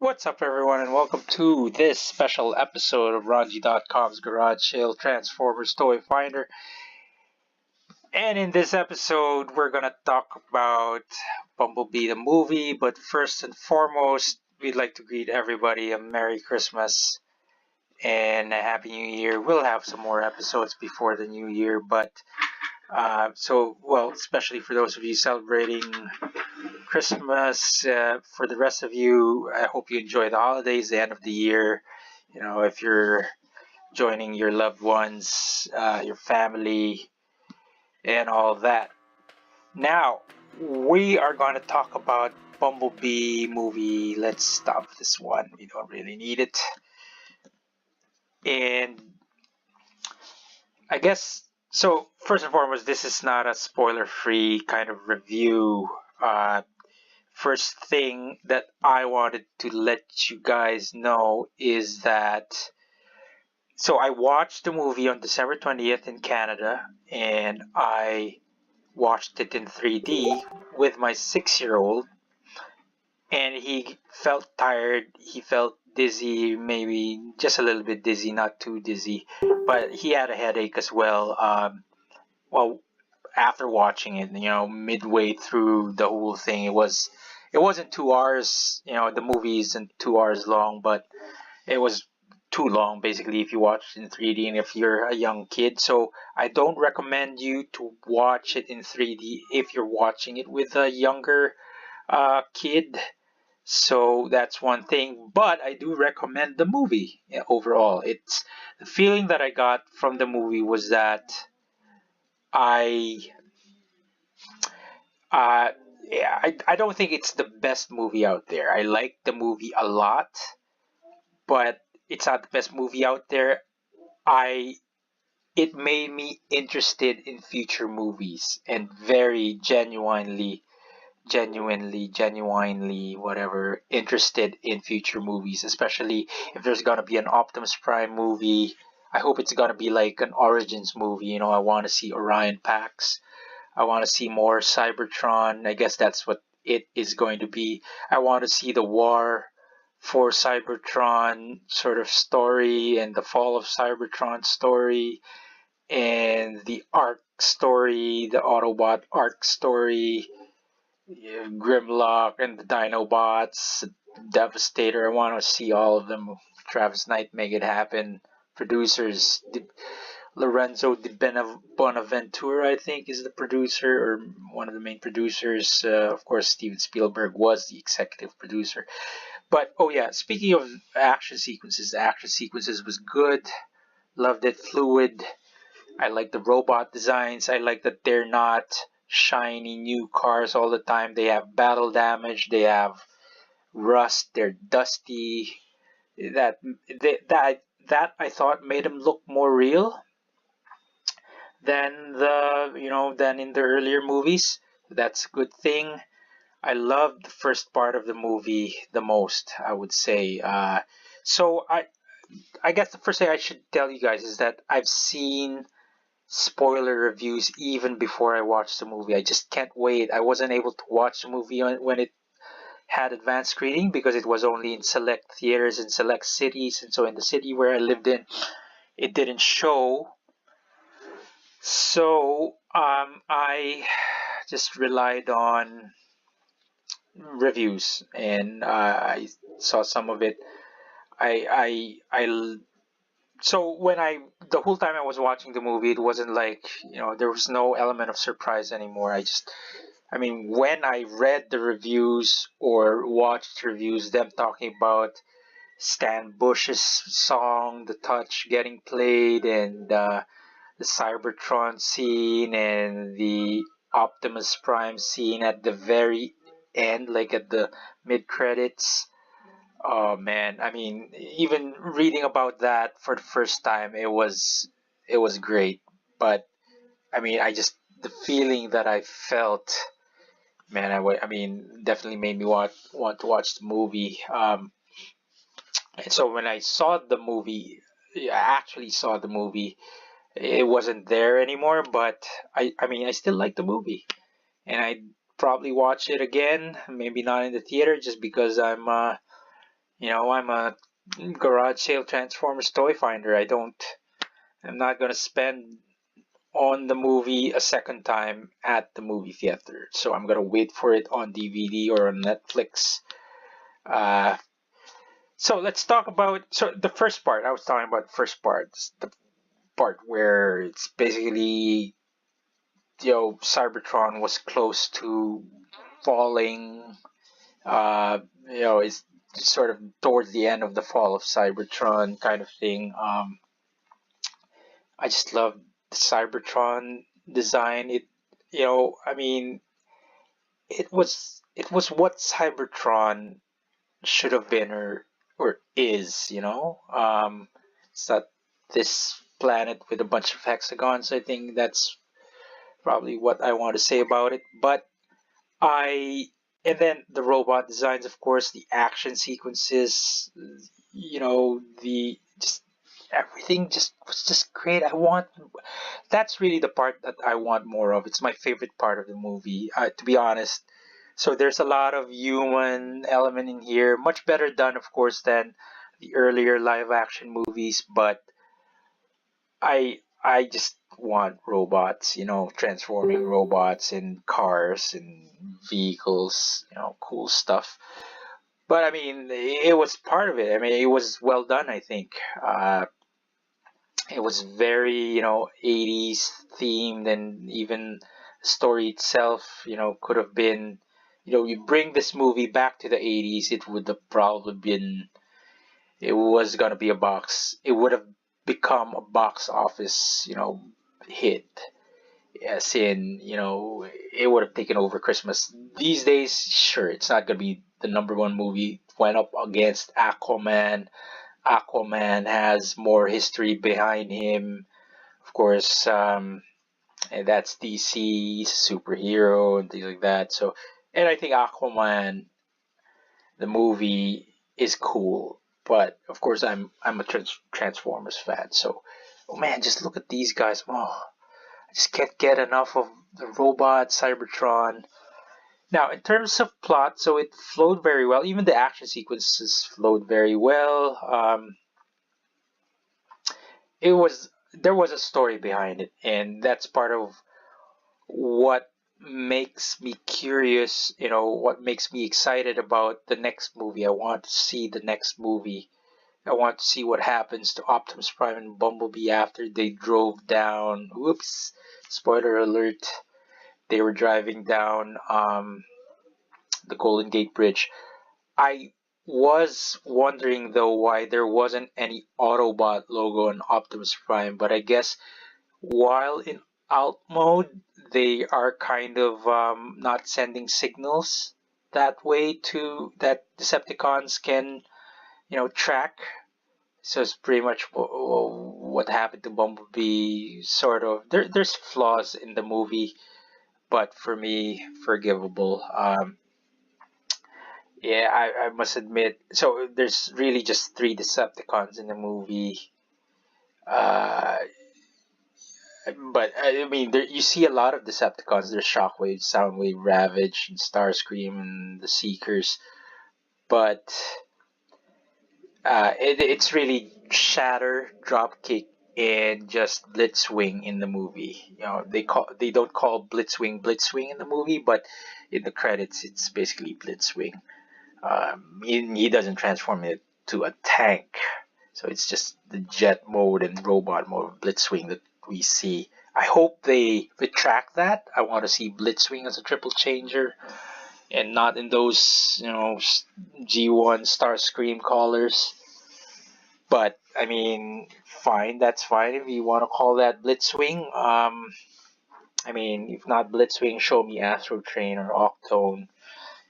What's up, everyone, and welcome to this special episode of RONJIE.com's Garage Sale Transformers Toy Finder. And in this episode, we're gonna talk about Bumblebee the movie. But first and foremost, we'd like to greet everybody a Merry Christmas and a Happy New Year. We'll have some more episodes before the New Year, but especially for those of you celebrating Christmas. For the rest of you, I hope you enjoy the holidays, the end of the year. You know, if you're joining your loved ones, your family, and all that. Now, we are going to talk about Bumblebee movie. Let's stop this one. We don't really need it. And I guess, so first and foremost, this is not a spoiler-free kind of review. First thing that I wanted to let you guys know is that I watched the movie on December 20th in Canada, and I watched it in 3D with my 6-year-old, and he felt tired, he felt dizzy, maybe just a little bit dizzy, not too dizzy, but he had a headache as well. After watching it, midway through the whole thing, it wasn't 2 hours. The movie isn't 2 hours long, but it was too long basically if you watch it in 3D and if you're a young kid. So I don't recommend you to watch it in 3D if you're watching it with a younger kid. So that's one thing, but I do recommend the movie overall. It's the feeling that I got from the movie was that I I don't think it's the best movie out there. I like the movie a lot, but it's not the best movie out there. It made me interested in future movies and very genuinely, whatever, interested in future movies, especially if there's gonna be an Optimus Prime movie. I hope it's gonna be like an Origins movie. I want to see Orion Pax. I want to see more Cybertron. I guess that's what it is going to be. I want to see the war for Cybertron sort of story and the fall of Cybertron story and the arc story, the Autobot arc story, Grimlock and the Dinobots, Devastator. I want to see all of them. Travis Knight, make it happen. Producers, Lorenzo Di Bonaventura, I think, is the producer or one of the main producers. Of course, Steven Spielberg was the executive producer. But oh yeah, speaking of action sequences, the action sequences was good. Loved it, fluid. I like the robot designs. I like that they're not shiny new cars all the time. They have battle damage. They have rust. They're dusty. That I thought made them look more real than in the earlier movies. That's a good thing. I loved the first part of the movie the most, I would say. So I guess the first thing I should tell you guys is that I've seen spoiler reviews even before I watched the movie. I just can't wait. I wasn't able to watch the movie when it had advanced screening because it was only in select theaters in select cities, and so in the city where I lived in, it didn't show. So I just relied on reviews, and I saw some of it. I so when I the whole time I was watching the movie, it wasn't like there was no element of surprise anymore. When I read the reviews or watched reviews, them talking about Stan Bush's song, "The Touch," getting played, and the Cybertron scene and the Optimus Prime scene at the very end, like at the mid credits. Oh man, even reading about that for the first time, it was great. But I just the feeling that I felt, man, definitely made me want to watch the movie. And so when I saw the movie, I actually saw the movie. It wasn't there anymore, but I still like the movie, and I'd probably watch it again. Maybe not in the theater, just because I'm I'm a garage sale Transformers toy finder. I'm not gonna spend on the movie a second time at the movie theater. So I'm gonna wait for it on DVD or on Netflix. Uh, so let's talk about the first part. I was talking about the first part, the part where it's basically Cybertron was close to falling. Uh, it's sort of towards the end of the fall of Cybertron kind of thing. I just love the Cybertron design. I mean, it was what Cybertron should have been or is. It's not this planet with a bunch of hexagons. I think that's probably what I want to say about it. But I and then the robot designs, of course, the action sequences, the just everything just was just great. That's really the part that I want more of. It's my favorite part of the movie, to be honest. So there's a lot of human element in here, much better done, of course, than the earlier live action movies. But I just want robots, transforming robots and cars and vehicles, cool stuff. But I mean, it was part of it. I mean, it was well done, I think. It was very, 80s themed, and even the story itself, could have been, you bring this movie back to the 80s, it would have probably been, it was going to be it would have become a box office, hit. As in, it would have taken over Christmas. These days, sure, it's not going to be the number one movie. It went up against Aquaman. Aquaman has more history behind him. Of course, and that's DC, he's a superhero and things like that. So, and I think Aquaman, the movie, is cool. But of course, I'm a Transformers fan. So, oh man, just look at these guys. Oh, I just can't get enough of the robot Cybertron. Now, in terms of plot, so it flowed very well. Even the action sequences flowed very well. There was a story behind it, and that's part of what makes me curious. What makes me excited about the next movie. I want to see the next movie. I want to see what happens to Optimus Prime and Bumblebee after they drove down. Whoops! Spoiler alert. They were driving down the Golden Gate Bridge. I was wondering though why there wasn't any Autobot logo on Optimus Prime, but I guess while in alt mode, they are kind of not sending signals that way to that Decepticons can, track. So it's pretty much what happened to Bumblebee. Sort of. There's flaws in the movie, but for me, forgivable. Yeah, I must admit. So there's really just three Decepticons in the movie. Uh, but I mean, you see a lot of Decepticons. There's Shockwave, Soundwave, Ravage, and Starscream, and the Seekers. But it's really Shatter, Dropkick, and just Blitzwing in the movie. They don't call Blitzwing in the movie, but in the credits it's basically Blitzwing. He doesn't transform it to a tank, so it's just the jet mode and robot mode of Blitzwing that we see. I hope they retract that. I want to see Blitzwing as a triple changer and not in those G1 Starscream colors. But I mean, fine, that's fine if you want to call that Blitzwing. I mean, if not Blitzwing, show me Astro Train or Octone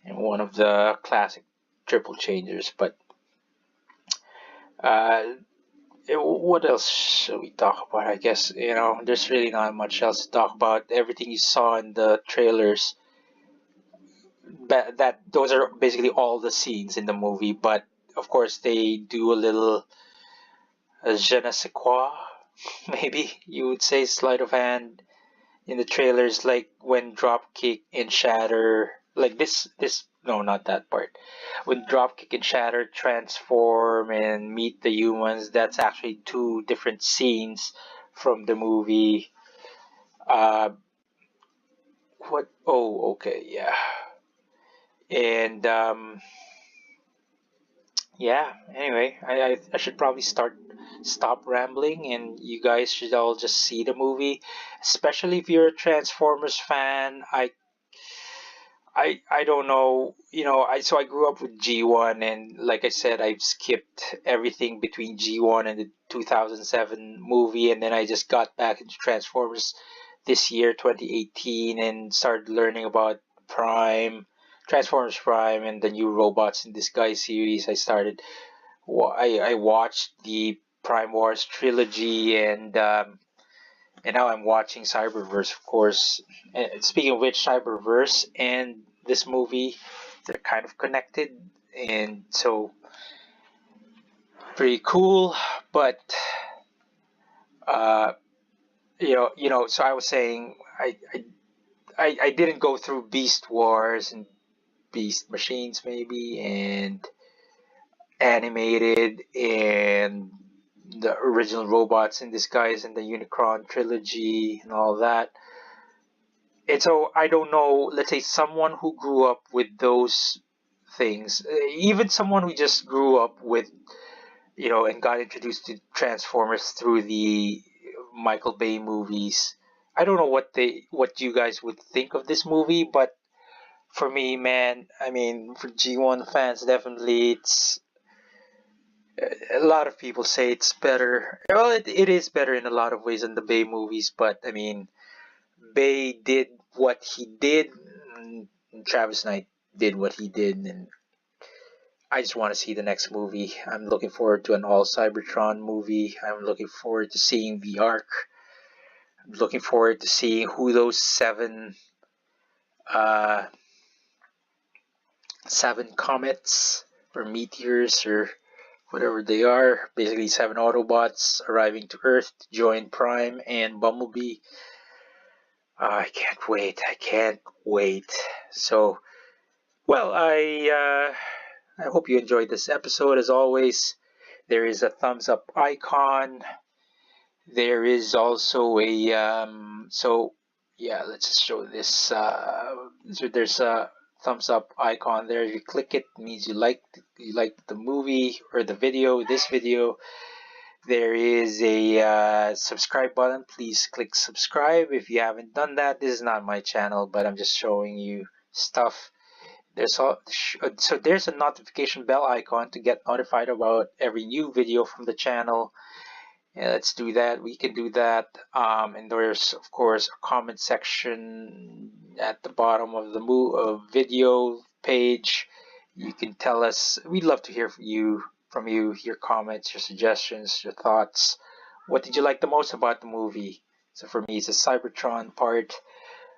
and one of the classic triple changers. But what else should we talk about? I guess there's really not much else to talk about. Everything you saw in the trailers, that those are basically all the scenes in the movie. But of course, they do a little je ne sais quoi, maybe you would say, sleight of hand in the trailers, like when Dropkick and Shatter, like this no, not that part. When Dropkick and Shatter transform and meet the humans, that's actually two different scenes from the movie. Uh, what? Oh, okay, yeah. And yeah. Anyway, I should probably stop rambling, and you guys should all just see the movie, especially if you're a Transformers fan. I don't know, I grew up with G1, and like I said, I've skipped everything between G1 and the 2007 movie, and then I just got back into Transformers this year, 2018, and started learning about Prime, Transformers Prime, and the new Robots in Disguise series. I watched the Prime Wars trilogy, and now I'm watching Cyberverse, of course. And speaking of which, Cyberverse and this movie, they're kind of connected, and so pretty cool. But uh, so I was saying, I didn't go through Beast Wars and Beast Machines maybe, and animated, and the original Robots in Disguise and the Unicron trilogy and all that. And so I don't know, let's say someone who grew up with those things, even someone who just grew up with, and got introduced to Transformers through the Michael Bay movies. I don't know what you guys would think of this movie, but for me, man, I mean, for G1 fans, definitely it's a lot of people say it's better. Well, it is better in a lot of ways than the Bay movies, but I mean, Bay did what he did, and Travis Knight did what he did, and I just want to see the next movie. I'm looking forward to an all Cybertron movie. I'm looking forward to seeing the Ark. I'm looking forward to seeing who those uh, seven comets or meteors or whatever they are. Basically, seven Autobots arriving to Earth to join Prime and Bumblebee. I can't wait. I can't wait. So, well, I hope you enjoyed this episode. As always, there is a thumbs up icon. There is also a so yeah. Let's just show this. So there's a thumbs up icon there. If you click it, it means you like the movie or the video. This video. There is a subscribe button. Please click subscribe if you haven't done that. This is not my channel, but I'm just showing you stuff. So there's a notification bell icon to get notified about every new video from the channel. Yeah, let's do that. We can do that. And there's of course a comment section at the bottom of the video page. You can tell us. We'd love to hear from you, your comments, your suggestions, your thoughts. What did you like the most about the movie? So for me, it's the Cybertron part.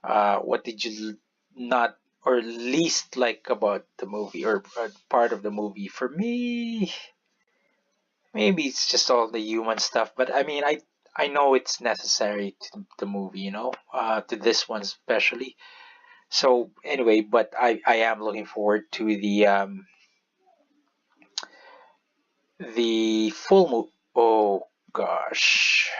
What did you not or least like about the movie, or part of the movie? For me, maybe it's just all the human stuff, but I mean, I know it's necessary to the movie, to this one especially. So anyway, but I am looking forward to the full movie. Oh gosh.